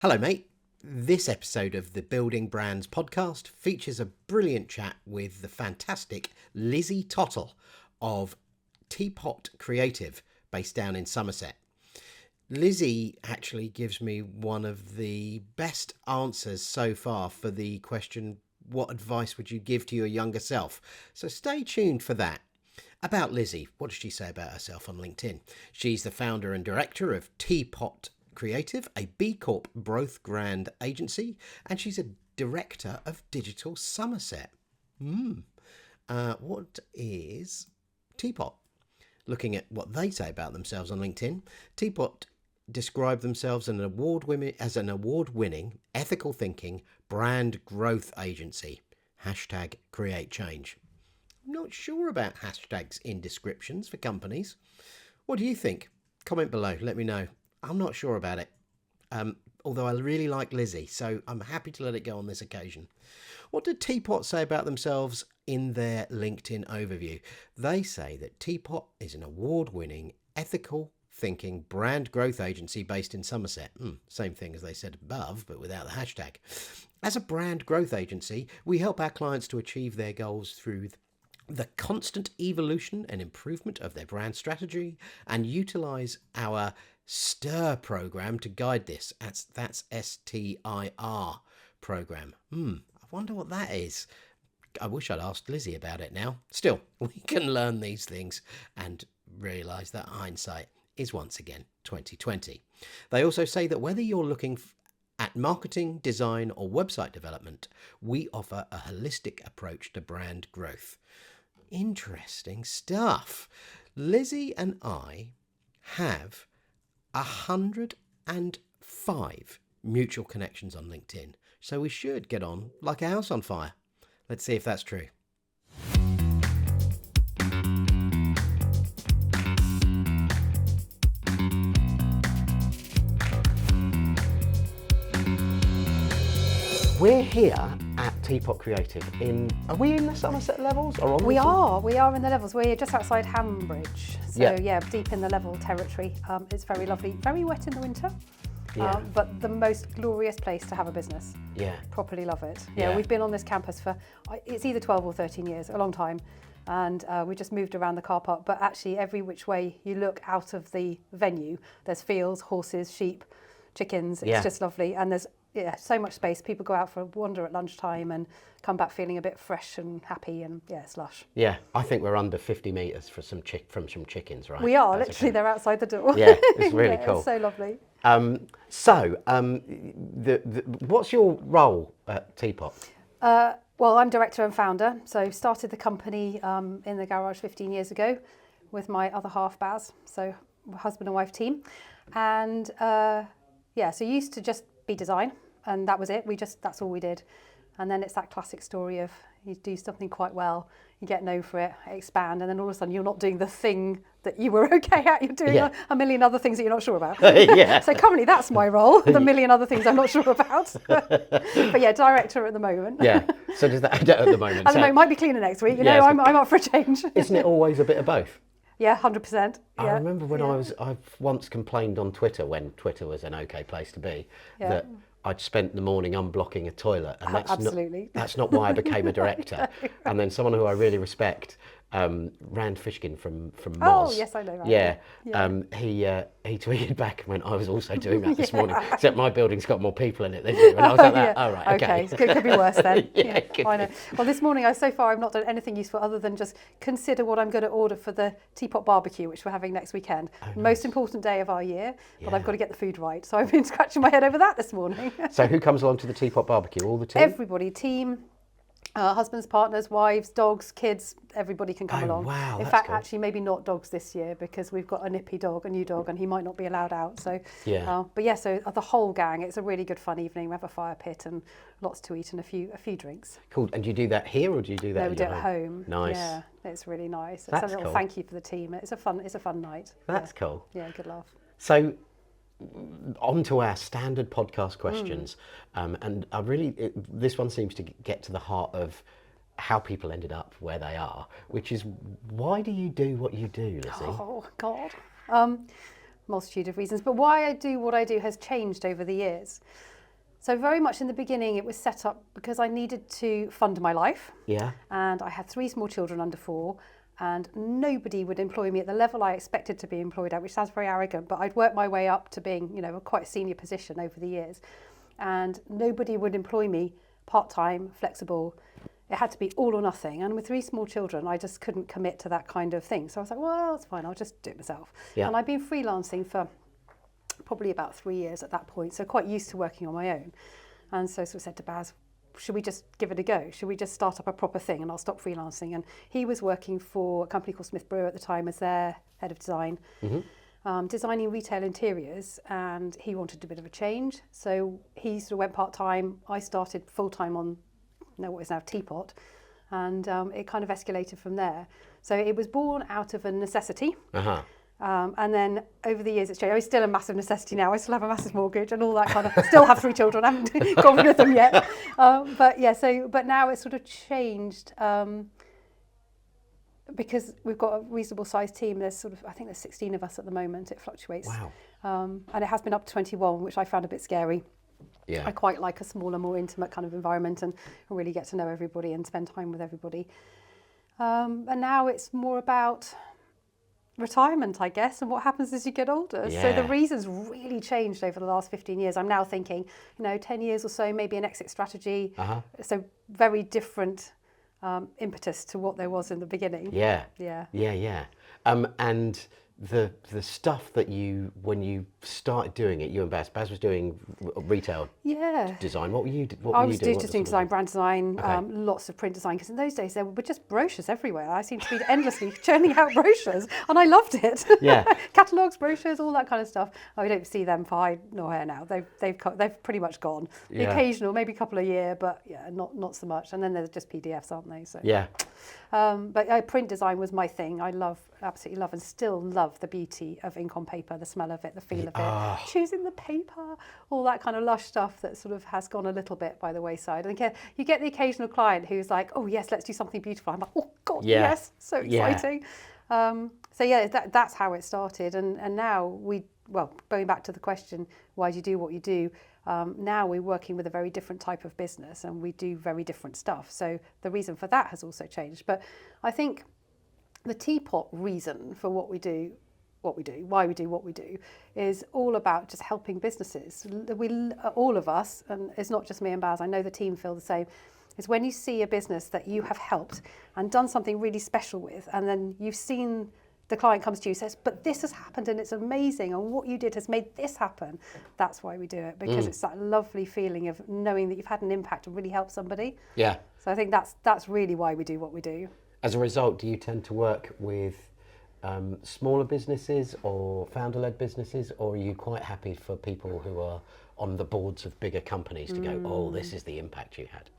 Hello, mate. This episode of the Building Brands podcast features a brilliant chat with the fantastic Lizzie Tottle of Teapot Creative, based down in Somerset. Lizzie actually gives me one of the best answers so far for the question, what advice would you give to your younger self? So stay tuned for that. About Lizzie, what does she say about herself on LinkedIn? She's the founder and director of Teapot Creative, a B Corp brand agency, and she's a director of Digital Somerset. What is Teapot? Looking at what they say about themselves on LinkedIn, Teapot describe themselves as an award-winning, ethical thinking brand growth agency. Hashtag create change. I'm not sure about hashtags in descriptions for companies. What do you think? Comment below, let me know. I'm not sure about it, although I really like Lizzie, so I'm happy to let it go on this occasion. What did Teapot say about themselves in their LinkedIn overview? They say that Teapot is an award-winning, ethical thinking brand growth agency based in Somerset. Same thing as they said above, but without the hashtag. As a brand growth agency, we help our clients to achieve their goals through the constant evolution and improvement of their brand strategy and utilise our STIR program to guide this. That's STIR program. I wonder what that is. I wish I'd asked Lizzie about it now. Still, we can learn these things and realise that hindsight is once again 2020. They also say that whether you're looking at marketing, design or website development, we offer a holistic approach to brand growth. Interesting stuff. Lizzie and I have 105 mutual connections on LinkedIn, so we should get on like a house on fire. Let's see if that's true. We're here at Teapot Creative are we in the Somerset Levels or on? We are in the Levels. We're just outside Hambridge, so yeah, deep in the Level territory. It's very lovely, very wet in the winter, but the most glorious place to have a business. Yeah, properly love it. Yeah, we've been on this campus for it's either 12 or 13 years, a long time, and we just moved around the car park. But actually, every which way you look out of the venue, there's fields, horses, sheep, chickens. It's just lovely, and there's so much space. People go out for a wander at lunchtime and come back feeling a bit fresh and happy, and it's lush. Yeah, I think we're under 50 metres from some chickens, right? We are, literally, they're outside the door. Yeah, it's really cool. It's so lovely. What's your role at Teapot? Well, I'm director and founder, so started the company in the garage 15 years ago with my other half, Baz, so husband and wife team. And so used to just be design, and that was it. That's all we did. And then it's that classic story of you do something quite well, you get known for it, expand, and then all of a sudden you're not doing the thing that you were okay at. You're doing a million other things that you're not sure about. So currently that's my role, the million other things I'm not sure about. But yeah, director at the moment. Yeah. So does that at the moment? At the moment, might be cleaner next week. I'm up for a change. Isn't it always a bit of both? Yeah, 100%. I remember when I've once complained on Twitter, when Twitter was an okay place to be, that I'd spent the morning unblocking a toilet, and that's not why I became a director. And then someone who I really respect, Rand Fishkin from Moz. Oh, yes, I know Rand. He tweeted back and went, I was also doing that this morning, except my building's got more people in it than you. And I was like, oh, right, okay. So it could be worse then. I know. Well, this morning, so far, I've not done anything useful other than just consider what I'm going to order for the Teapot barbecue, which we're having next weekend. Most important day of our year, but I've got to get the food right. So I've been scratching my head over that this morning. So who comes along to the Teapot barbecue? All the team? Everybody, team. Husbands, partners, wives, dogs, kids, everybody can come along. Wow, in fact, actually, maybe not dogs this year because we've got a nippy dog, a new dog, and he might not be allowed out. So, so the whole gang. It's a really good fun evening. We have a fire pit and lots to eat and a few drinks. Cool. And do you do that here or do you do that? No, we do it at home. Nice. Yeah, it's really nice. It's That's a little cool. thank you for the team. It's a fun night. That's cool. Yeah, good laugh. So, on to our standard podcast questions, and this one seems to get to the heart of how people ended up where they are, which is, why do you do what you do, Lizzie? Oh God, multitude of reasons, but why I do what I do has changed over the years. So very much in the beginning, it was set up because I needed to fund my life. Yeah. And I had 3 small children under 4, and nobody would employ me at the level I expected to be employed at, which sounds very arrogant, but I'd worked my way up to being, you know, a quite senior position over the years. And nobody would employ me part-time, flexible. It had to be all or nothing. And with 3 small children, I just couldn't commit to that kind of thing. So I was like, well, it's fine, I'll just do it myself. Yeah. And I've been freelancing for probably about 3 years at that point, so quite used to working on my own. And so I said to Baz, should we just give it a go? Should we just start up a proper thing and I'll stop freelancing? And he was working for a company called Smith Brewer at the time as their head of design, designing retail interiors, and he wanted a bit of a change. So he sort of went part-time. I started full-time on what is now Teapot, and it kind of escalated from there. So it was born out of a necessity. And then over the years it's changed. It's still a massive necessity now. I still have a massive mortgage and all that kind of, still have 3 children. I haven't gone rid of them yet. But now it's sort of changed because we've got a reasonable sized team. I think there's 16 of us at the moment. It fluctuates. Wow. And it has been up to 21, which I found a bit scary. Yeah. I quite like a smaller, more intimate kind of environment and really get to know everybody and spend time with everybody. And now it's more about retirement, I guess, and what happens as you get older. Yeah. So the reasons really changed over the last 15 years. I'm now thinking, 10 years or so, maybe an exit strategy. So very different impetus to what there was in the beginning. Yeah. Yeah. And the stuff that when you started doing it, you and Baz was doing retail design. What were you doing? I was just doing design, brand design, lots of print design, because in those days there were just brochures everywhere. I seemed to be endlessly churning out brochures, and I loved it. Yeah. Catalogues, brochures, all that kind of stuff. We don't see them for hide nor hair now. They've pretty much gone. The occasional, maybe a couple a year, but not so much. And then there's just PDFs, aren't they? So yeah. But print design was my thing. I absolutely love and still love the beauty of ink on paper, the smell of it, the feel of it, choosing the paper, all that kind of lush stuff that sort of has gone a little bit by the wayside. And you get the occasional client who's like, oh yes, let's do something beautiful. I'm like, oh God, yes, so exciting. That's how it started. And now going back to the question, why do you do what you do? Now we're working with a very different type of business and we do very different stuff. So the reason for that has also changed. But I think the Teapot reason for why we do what we do, is all about just helping businesses. All of us, and it's not just me and Baz, I know the team feel the same, is when you see a business that you have helped and done something really special with, and then you've seen the client comes to you and says, but this has happened and it's amazing and what you did has made this happen. That's why we do it, because it's that lovely feeling of knowing that you've had an impact and really helped somebody. Yeah. So I think that's really why we do what we do. As a result, do you tend to work with smaller businesses or founder-led businesses, or are you quite happy for people who are on the boards of bigger companies to go, oh, this is the impact you had?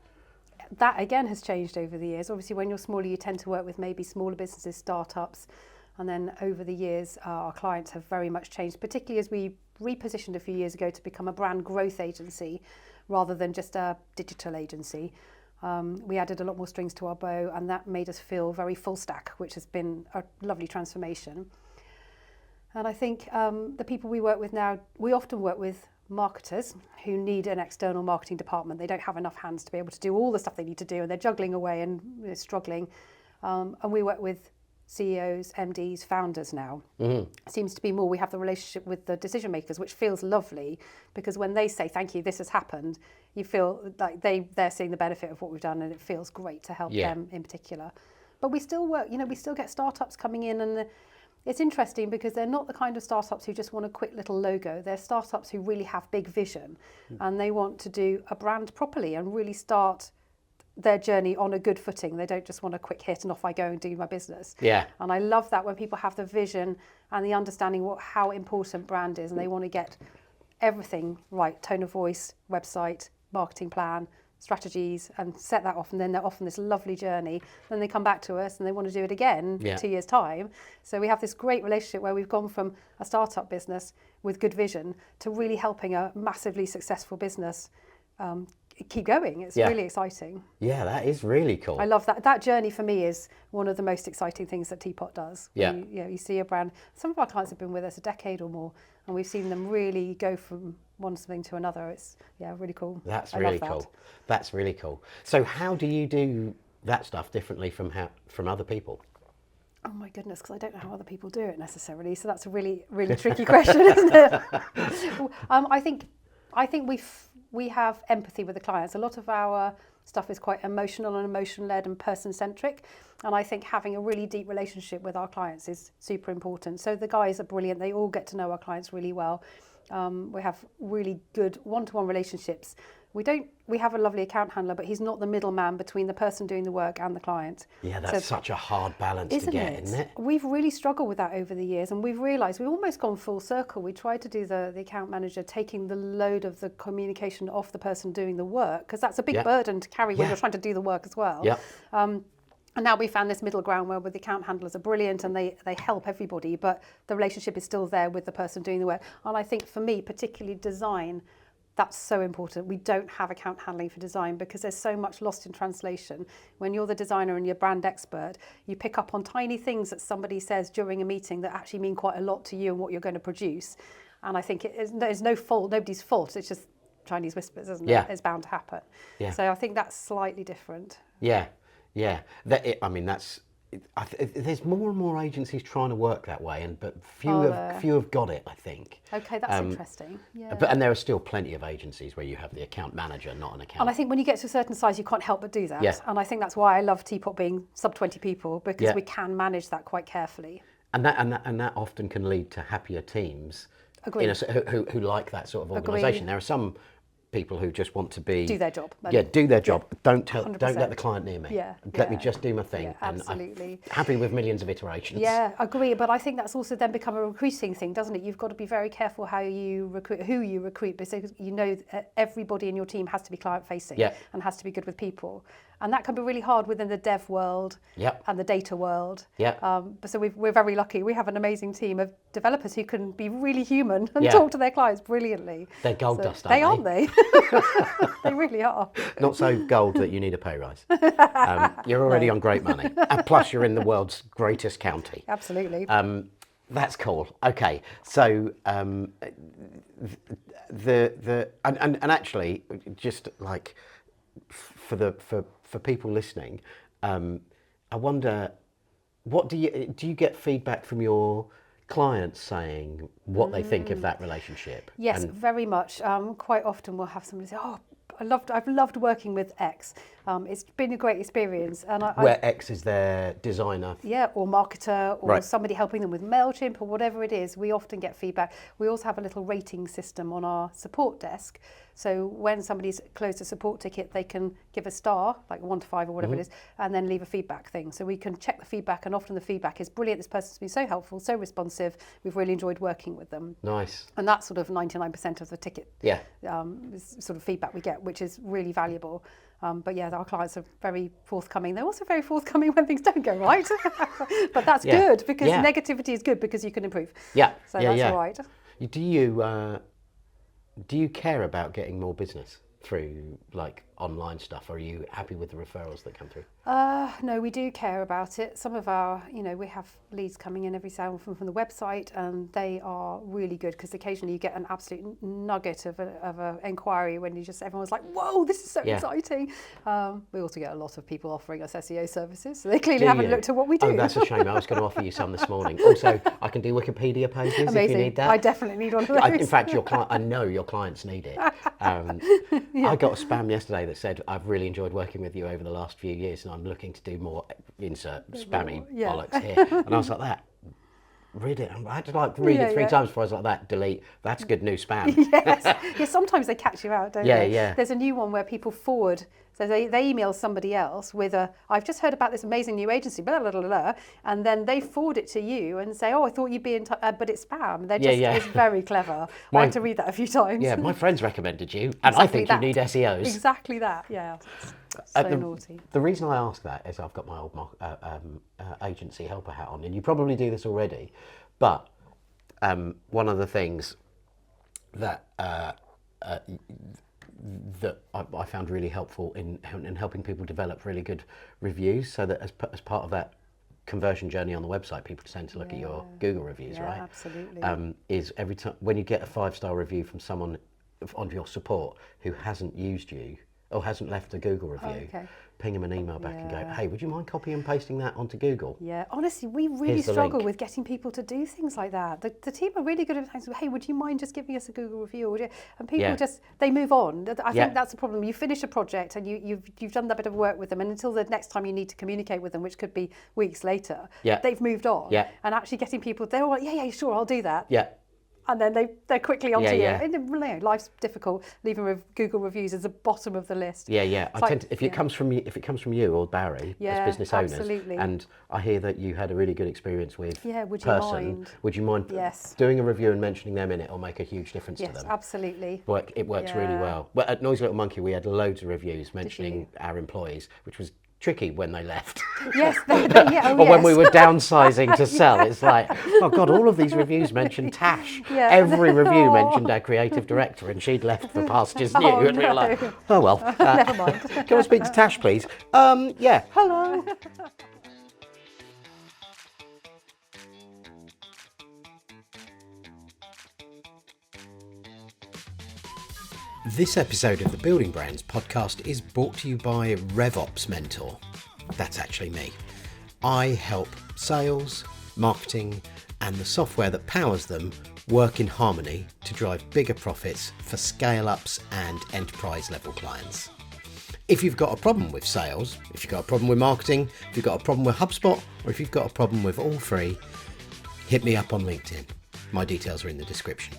That again has changed over the years. Obviously, when you're smaller, you tend to work with maybe smaller businesses, startups. And then over the years, our clients have very much changed, particularly as we repositioned a few years ago to become a brand growth agency rather than just a digital agency. We added a lot more strings to our bow, and that made us feel very full stack, which has been a lovely transformation. And I think the people we work with now, we often work with marketers who need an external marketing department. They don't have enough hands to be able to do all the stuff they need to do, and they're juggling away and struggling. And we work with CEOs, MDs, founders now. Seems to be more, we have the relationship with the decision makers, which feels lovely, because when they say, thank you, this has happened, you feel like they're seeing the benefit of what we've done, and it feels great to help them in particular. But we still work, we still get startups coming in, and it's interesting because they're not the kind of startups who just want a quick little logo. They're startups who really have big vision, and they want to do a brand properly and really start their journey on a good footing. They don't just want a quick hit and off I go and do my business. Yeah. And I love that when people have the vision and the understanding how important brand is, and they want to get everything right, tone of voice, website, marketing plan, strategies, and set that off, and then they're off on this lovely journey. Then they come back to us and they want to do it again 2 years' time. So we have this great relationship where we've gone from a startup business with good vision to really helping a massively successful business keep going. It's really exciting. Yeah, that is really cool. I love that. That journey for me is one of the most exciting things that Teapot does. Yeah. You see a brand, some of our clients have been with us a decade or more, and we've seen them really go from one thing to another. It's really cool. That's I really love that. cool. That's really cool. So how do you do that stuff differently from other people? Oh my goodness, because I don't know how other people do it necessarily. So that's a really, really tricky question, isn't it? I think we have empathy with the clients. A lot of our stuff is quite emotional and emotion-led and person-centric. And I think having a really deep relationship with our clients is super important. So the guys are brilliant. They all get to know our clients really well. We have really good one-to-one relationships. We have a lovely account handler, but he's not the middleman between the person doing the work and the client. Yeah, that's such a hard balance to get, isn't it? We've really struggled with that over the years, and we've realised we've almost gone full circle. We tried to do the account manager taking the load of the communication off the person doing the work, because that's a big burden to carry when you're trying to do the work as well. Yeah. And now we found this middle ground where the account handlers are brilliant and they help everybody, but the relationship is still there with the person doing the work. And I think for me, particularly design, that's so important. We don't have account handling for design because there's so much lost in translation. When you're the designer and you're brand expert, you pick up on tiny things that somebody says during a meeting that actually mean quite a lot to you and what you're going to produce. And I think there's no fault, nobody's fault. It's just Chinese whispers, isn't it? It's bound to happen. Yeah. So I think that's slightly different. Yeah, yeah. There's more and more agencies trying to work that way, but few have got it, I think. Okay, that's interesting. Yeah. And there are still plenty of agencies where you have the account manager, not an account. And I think when you get to a certain size, you can't help but do that. Yeah. And I think that's why I love Teapot being sub 20 people, because we can manage that quite carefully. And that often can lead to happier teams. Agreed. Who like that sort of organisation. There are some people who just want to do their job. Do their job. Don't let the client near me. Let me just do my thing. Yeah, absolutely. I'm happy with millions of iterations. Yeah, agree. But I think that's also then become a recruiting thing, doesn't it? You've got to be very careful how you recruit, who you recruit, because you know everybody in your team has to be client facing and has to be good with people. And that can be really hard within the dev world and the data world. So we're very lucky. We have an amazing team of developers who can be really human and talk to their clients brilliantly. They're gold dust, aren't they? Aren't they? They really are. Not so gold that you need a pay rise. You're already on great money. And plus you're in the world's greatest county. Absolutely. That's cool. Okay, so actually, just like for people listening, I wonder, what do you get feedback from your clients saying what they think of that relationship? Yes, very much. Quite often we'll have somebody say, "Oh, I've loved working with X. It's been a great experience." And where X is their designer. Yeah, or marketer, or somebody helping them with MailChimp or whatever it is. We often get feedback. We also have a little rating system on our support desk. So when somebody's closed a support ticket, they can give a star, like 1 to 5 or whatever it is, and then leave a feedback thing. So we can check the feedback, and often the feedback is brilliant. This person's been so helpful, so responsive. We've really enjoyed working with them. Nice. And that's sort of 99% of the ticket sort of feedback we get, which is really valuable. But yeah, our clients are very forthcoming. They're also very forthcoming when things don't go right. But that's good, because negativity is good because you can improve. Yeah. So that's all right. Do you care about getting more business through like online stuff, or are you happy with the referrals that come through? No, we do care about it. Some of our, we have leads coming in every so often from the website, and they are really good, because occasionally you get an absolute nugget of a inquiry when everyone's like, "Whoa, this is so exciting." We also get a lot of people offering us SEO services, so they clearly haven't looked at what we do. Oh, that's a shame. I was going to offer you some this morning. Also, I can do Wikipedia pages. Amazing. If you need that. I definitely need one of those. In fact, I know your clients need it. I got a spam yesterday that said, "I've really enjoyed working with you over the last few years, and I'm looking to do more," insert spammy bollocks here. And I was like, that. Read it. I had to read it 3 times before I was like, that, delete. That's good new spam. Yes. Sometimes they catch you out, don't they? Yeah. There's a new one where people forward. So they email somebody else with "I've just heard about this amazing new agency, blah, blah, blah, blah," and then they forward it to you and say, "Oh, I thought you'd be in touch," but it's spam. It's very clever. I had to read that a few times. Yeah, my friends recommended you, and I think you need SEOs. Exactly that, yeah. So naughty. The reason I ask that is I've got my old agency helper hat on, and you probably do this already, but one of the things that that I found really helpful in helping people develop really good reviews, so that as part of that conversion journey on the website, people tend to look at your Google reviews, right? Absolutely. Is every time when you get a 5-star review from someone on your support who hasn't used you or hasn't left a Google review, ping them an email back and go, hey, would you mind copying and pasting that onto Google? Yeah, honestly, we really Here's the struggle link. with getting people to do things like that. The team are really good at saying, hey, would you mind just giving us a Google review? And people they move on. I think that's the problem. You finish a project and you've done that bit of work with them, and until the next time you need to communicate with them, which could be weeks later, they've moved on. Yeah. And actually getting people, they're all like, yeah, sure, I'll do that. Yeah. And then they're quickly onto you. Yeah. And, life's difficult. Leaving Google reviews is the bottom of the list. Yeah. If it comes from you or Barry as business owners, absolutely. and I hear that you had a really good experience with would you person, mind? would you mind Yes. doing a review and mentioning them in it? Will make a huge difference to them. Yes, absolutely. It works really well. Well, at Noisy Little Monkey, we had loads of reviews mentioning our employees, which was tricky when they left. Yes, or when we were downsizing to sell. It's like, oh God, all of these reviews mentioned Tash. Yeah. Every review mentioned our creative director, and she'd left for pastures new. And we were like, oh well. Never mind. Can I speak to Tash, please? Yeah. Hello. This episode of the Building Brands podcast is brought to you by RevOps Mentor. That's actually me. I help sales, marketing, and the software that powers them work in harmony to drive bigger profits for scale-ups and enterprise-level clients. If you've got a problem with sales, if you've got a problem with marketing, if you've got a problem with HubSpot, or if you've got a problem with all three, hit me up on LinkedIn. My details are in the description.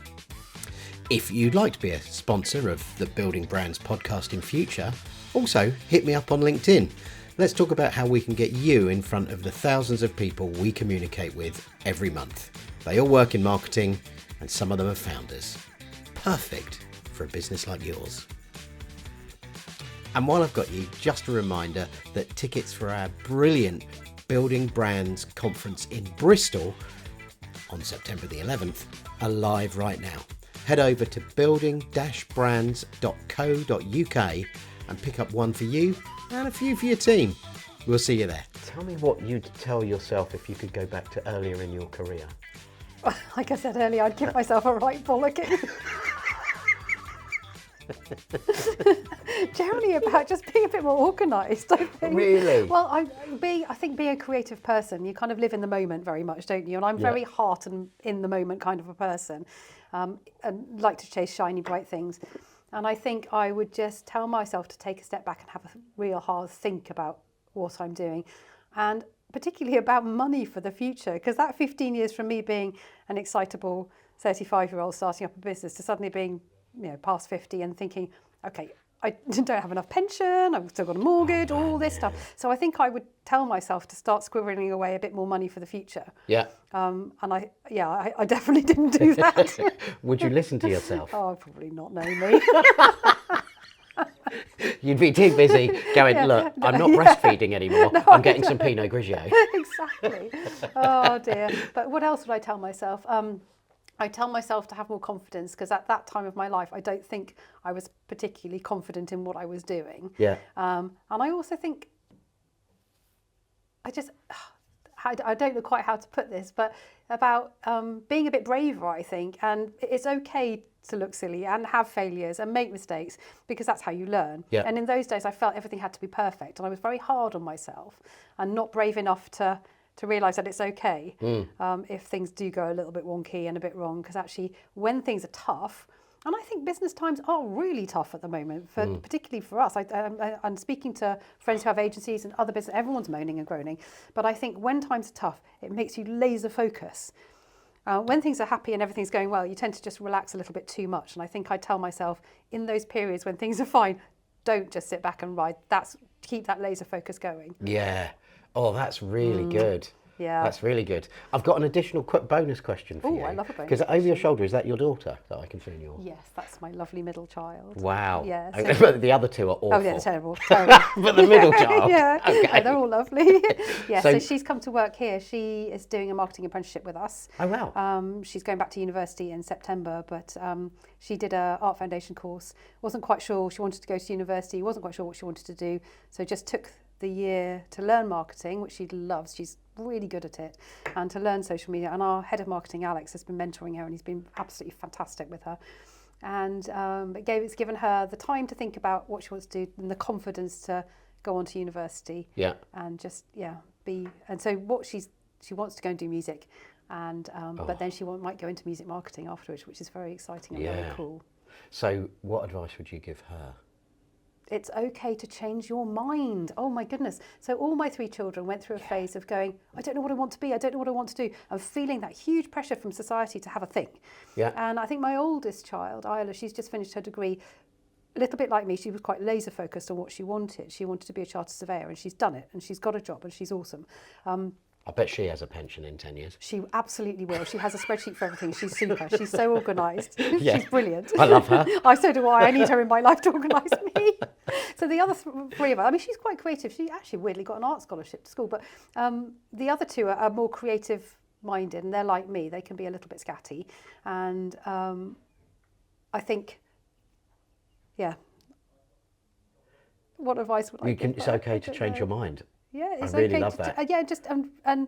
If you'd like to be a sponsor of the Building Brands podcast in future, also hit me up on LinkedIn. Let's talk about how we can get you in front of the thousands of people we communicate with every month. They all work in marketing and some of them are founders. Perfect for a business like yours. And while I've got you, just a reminder that tickets for our brilliant Building Brands conference in Bristol on September the 11th are live right now. Head over to building-brands.co.uk and pick up one for you and a few for your team. We'll see you there. Tell me what you'd tell yourself if you could go back to earlier in your career. Like I said earlier, I'd give myself a right bollocking. Generally about just being a bit more organised, I think. Really? Well, I think being a creative person, you kind of live in the moment very much, don't you? And I'm very heart and in the moment kind of a person, and like to chase shiny, bright things. And I think I would just tell myself to take a step back and have a real hard think about what I'm doing, and particularly about money for the future, because that 15 years from me being an excitable 35-year-old starting up a business to suddenly being past 50 and thinking, okay, I don't have enough pension, I've still got a mortgage, all this stuff. So I think I would tell myself to start squirreling away a bit more money for the future. Yeah. And I definitely didn't do that. Would you listen to yourself? Oh, I'd probably not know me. You'd be too busy going, look, I'm not breastfeeding anymore. No, I'm getting some Pinot Grigio. Exactly. Oh dear. But what else would I tell myself? I tell myself to have more confidence, because at that time of my life, I don't think I was particularly confident in what I was doing. Yeah. And I also think, I don't know quite how to put this, but about being a bit braver, I think. And it's okay to look silly and have failures and make mistakes, because that's how you learn. Yeah. And in those days, I felt everything had to be perfect. And I was very hard on myself and not brave enough to realise that it's okay if things do go a little bit wonky and a bit wrong, because actually when things are tough, and I think business times are really tough at the moment, particularly for us. I'm speaking to friends who have agencies and other business, everyone's moaning and groaning, but I think when times are tough, it makes you laser focus. When things are happy and everything's going well, you tend to just relax a little bit too much. And I think I tell myself in those periods when things are fine, don't just sit back and ride. Keep that laser focus going. Yeah. Oh, that's really good. Yeah. That's really good. I've got an additional quick bonus question for you. Oh, I love a bonus. Because over your shoulder, is that your daughter that I can see in your... Yes, that's my lovely middle child. Wow. Yeah. But the other two are awful. Oh, yeah, terrible. But the middle child? Yeah. Okay. Oh, they're all lovely. Yeah, So she's come to work here. She is doing a marketing apprenticeship with us. Oh, wow. She's going back to university in September, but she did a art foundation course. Wasn't quite sure she wanted to go to university, wasn't quite sure what she wanted to do, so just took the year to learn marketing, which she loves. She's really good at it, and to learn social media. And our head of marketing, Alex, has been mentoring her, and he's been absolutely fantastic with her. And it's given her the time to think about what she wants to do and the confidence to go on to university. Yeah. And just, be. And so she wants to go and do music. And but then she might go into music marketing afterwards, which is very exciting and very cool. So what advice would you give her? It's okay to change your mind. Oh my goodness. So all my 3 children went through a phase of going, I don't know what I want to be, I don't know what I want to do, and feeling that huge pressure from society to have a thing. Yeah. And I think my oldest child, Isla, she's just finished her degree. A little bit like me, she was quite laser focused on what she wanted. She wanted to be a chartered surveyor, and she's done it, and she's got a job, and she's awesome. I bet she has a pension in 10 years. She absolutely will. She has a spreadsheet for everything. She's super. She's so organised. Yeah. She's brilliant. I love her. So do I. I need her in my life to organise me. So the other 3 of her, I mean, she's quite creative. She actually weirdly got an art scholarship to school, but the other 2 are more creative minded, and they're like me. They can be a little bit scatty. And I think, what advice would I give her? It's okay to change your mind. Yeah, it's I really okay love that. Just and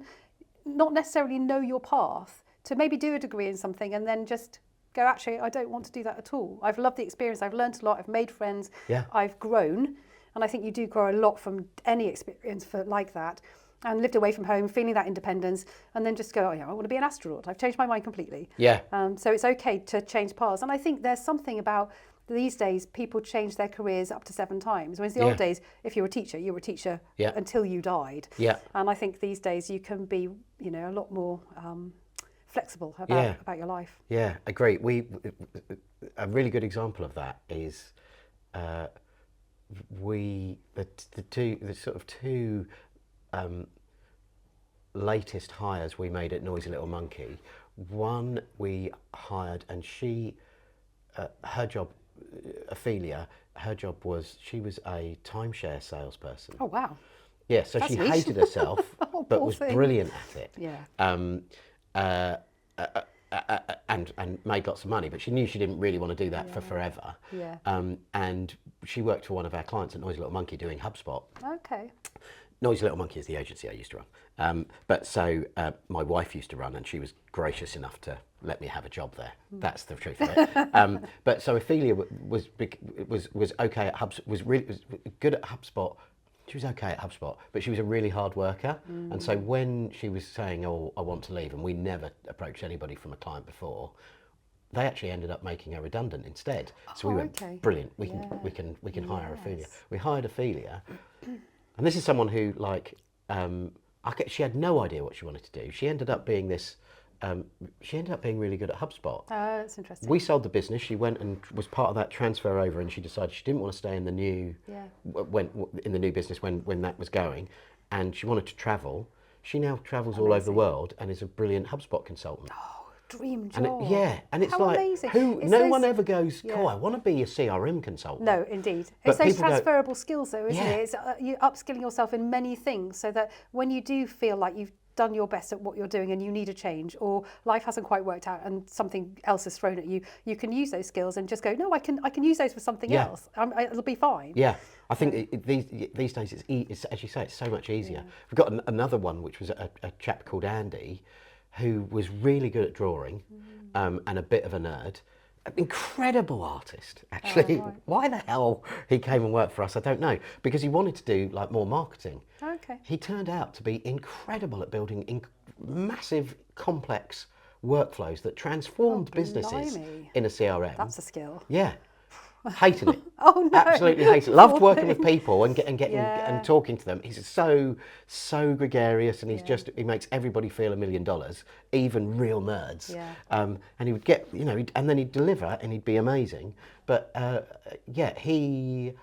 not necessarily know your path, to maybe do a degree in something and then just go, actually, I don't want to do that at all. I've loved the experience. I've learned a lot. I've made friends. Yeah. I've grown. And I think you do grow a lot from any experience like that. And lived away from home, feeling that independence, and then just go, I want to be an astronaut. I've changed my mind completely. Yeah. So it's okay to change paths. And I think there's something about these days, people change their careers up to 7 times. Whereas the old days, if you were a teacher, you were a teacher until you died. Yeah. And I think these days you can be, a lot more flexible about your life. Yeah, agree. A really good example of that is the sort of 2 latest hires we made at Noisy Little Monkey. One we hired, and her job, Ophelia, her job was, she was a timeshare salesperson. Oh wow! Yeah, so That's she niche. hated herself, but was brilliant at it. Yeah. And made lots of money, but she knew she didn't really want to do that for forever. Yeah. And she worked for one of our clients at Noisy Little Monkey doing HubSpot. Okay. Noisy Little Monkey is the agency I used to run. But my wife used to run, and she was gracious enough to let me have a job there. That's the truth of it. But so Ophelia was okay at HubSpot, was good at HubSpot. She was okay at HubSpot, but she was a really hard worker. And so when she was saying, "Oh, I want to leave," and we never approached anybody from a client before, they actually ended up making her redundant instead. So we went, brilliant. We can hire Ophelia. We hired Ophelia. And this is someone who, she had no idea what she wanted to do. She ended up being being really good at HubSpot. Oh, that's interesting. We sold the business. She went and was part of that transfer over, and she decided she didn't want to stay in the new, in the new business when that was going, and she wanted to travel. She now travels all over the world and is a brilliant HubSpot consultant. Dream job. And it's How like, amazing. no one ever goes, I want to be a CRM consultant. No, indeed. But It's those people go, transferable skills, though, isn't Yeah. it? It's you upskilling yourself in many things, so that when you do feel like you've done your best at what you're doing and you need a change, or life hasn't quite worked out and something else is thrown at you, you can use those skills and just go, no, I can use those for something else. It'll be fine. Yeah, I think these days it's, as you say, it's so much easier. We've got another one, which was a chap called Andy, who was really good at drawing and a bit of a nerd. An incredible artist, actually. right. Why the hell he came and worked for us, I don't know. Because he wanted to do more marketing. Okay. He turned out to be incredible at building massive, complex workflows that transformed businesses blimey. in a CRM. That's a skill. Yeah. Hated it. Oh no. Absolutely hated it. Loved Poor working with thing. people and getting and talking to them. He's so gregarious, and he makes everybody feel $1 million, even real nerds. Yeah. And he would get, and then he'd deliver and he'd be amazing. But he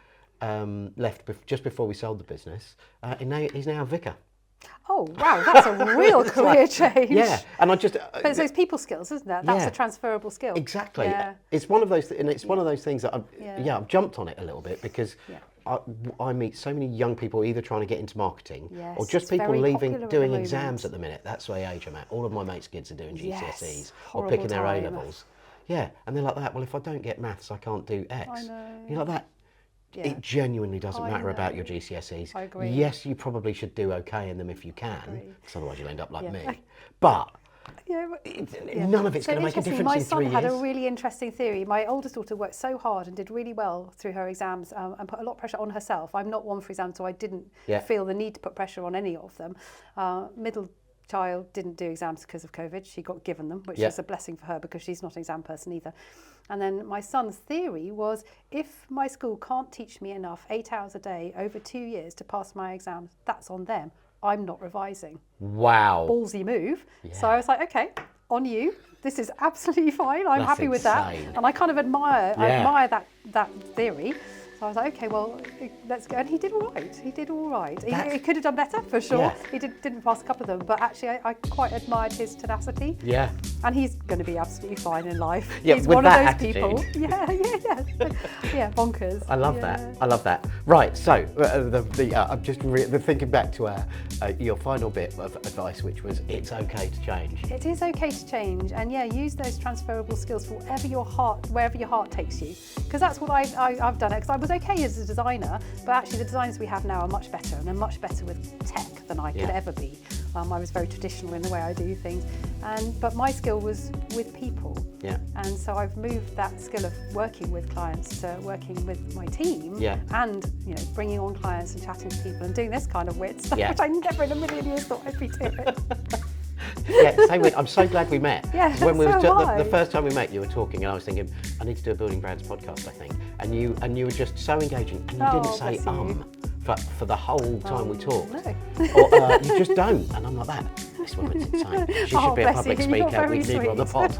left just before we sold the business. And he's now a vicar. Oh wow, that's a real career change. Yeah, and I just. But it's those people skills, isn't it? That's a transferable skill. Exactly. Yeah. It's one of those, and it's one of those things that I've jumped on it a little bit because I meet so many young people either trying to get into marketing or just it's people very leaving, popular at doing the exams moment. at the minute. That's the age I'm at. All of my mates' kids are doing GCSEs Yes, or horrible picking their A time. levels. Yeah, and they're like that. Well, if I don't get maths, I can't do X. I know. You're like that. Yeah. It genuinely doesn't I matter about know. your GCSEs. I agree. Yes, you probably should do okay in them if you can, agree. because otherwise you'll end up like Yeah. me. But None of it's going to make a difference My in 3 son years. had a really interesting theory. My oldest daughter worked so hard and did really well through her exams and put a lot of pressure on herself. I'm not one for exams, so I didn't feel the need to put pressure on any of them. Middle child didn't do exams because of COVID. She got given them, which is a blessing for her because she's not an exam person either. And then my son's theory was, if my school can't teach me enough 8 hours a day over 2 years to pass my exams, that's on them. I'm not revising. Wow. Ballsy move. Yeah. So I was like, okay, on you. This is absolutely fine. I'm happy with that. And I kind of admire that theory. So I was like, okay, well, let's go. And he did all right. He did all right. He could have done better, for sure. Yeah. He didn't pass a couple of them. But actually, I quite admired his tenacity. Yeah. And he's going to be absolutely fine in life. Yeah, he's with one of those attitude. People. Yeah. Yeah, bonkers. I love that. I love that. Right, so I'm just thinking back to your final bit of advice, which was it's okay to change. It is okay to change, and use those transferable skills for wherever your heart takes you. Because that's what I've done. Because I was okay as a designer, but actually the designers we have now are much better, and they're much better with tech than I could ever be. I was very traditional in the way I do things, but my skill was with people. Yeah. And so I've moved that skill of working with clients to working with my team, and bringing on clients and chatting to people and doing this kind of weird stuff, which I never in a million years thought I'd be doing. Same with, I'm so glad we met. Yeah, when we the first time we met, you were talking, and I was thinking, I need to do a Building Brands podcast, I think. And you were just so engaging, and you didn't say for the whole time we talked. No. Or you just don't, and I'm like that. This woman's insane. She should be a public speaker. We need her on the pod.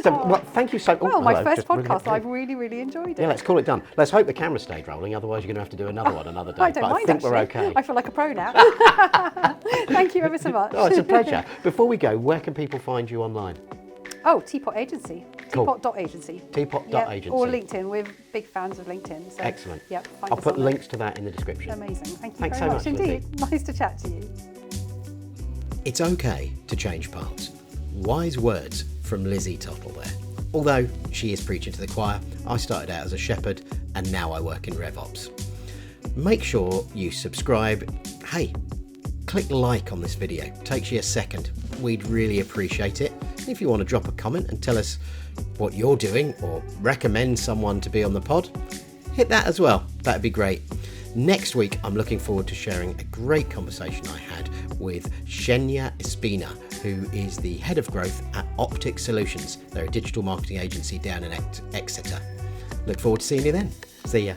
So, thank you so much. Well, my first podcast, I've really, really enjoyed it. Yeah, let's call it done. Let's hope the camera stayed rolling, otherwise you're going to have to do another one another day. I don't mind, I think actually. we're okay. I feel like a pro now. Thank you ever so much. Oh, it's a pleasure. Before we go, where can people find you online? Oh, Teapot Agency. Cool. Teapot.agency. Teapot.agency. Or LinkedIn. We're big fans of LinkedIn. So, excellent. Yep, I'll put links to that in the description. Amazing. Thank you Thanks very so much much, indeed. Lizzie. Nice to chat to you. It's okay to change paths. Wise words from Lizzie Tottle there. Although she is preaching to the choir, I started out as a shepherd and now I work in RevOps. Make sure you subscribe. Hey, click like on this video. Takes you a second. We'd really appreciate it. If you want to drop a comment and tell us what you're doing or recommend someone to be on the pod, hit that as well. That'd be great. Next week, I'm looking forward to sharing a great conversation I had with Shenya Espina, who is the head of growth at Optic Solutions. They're a digital marketing agency down in Exeter. Look forward to seeing you then. See ya.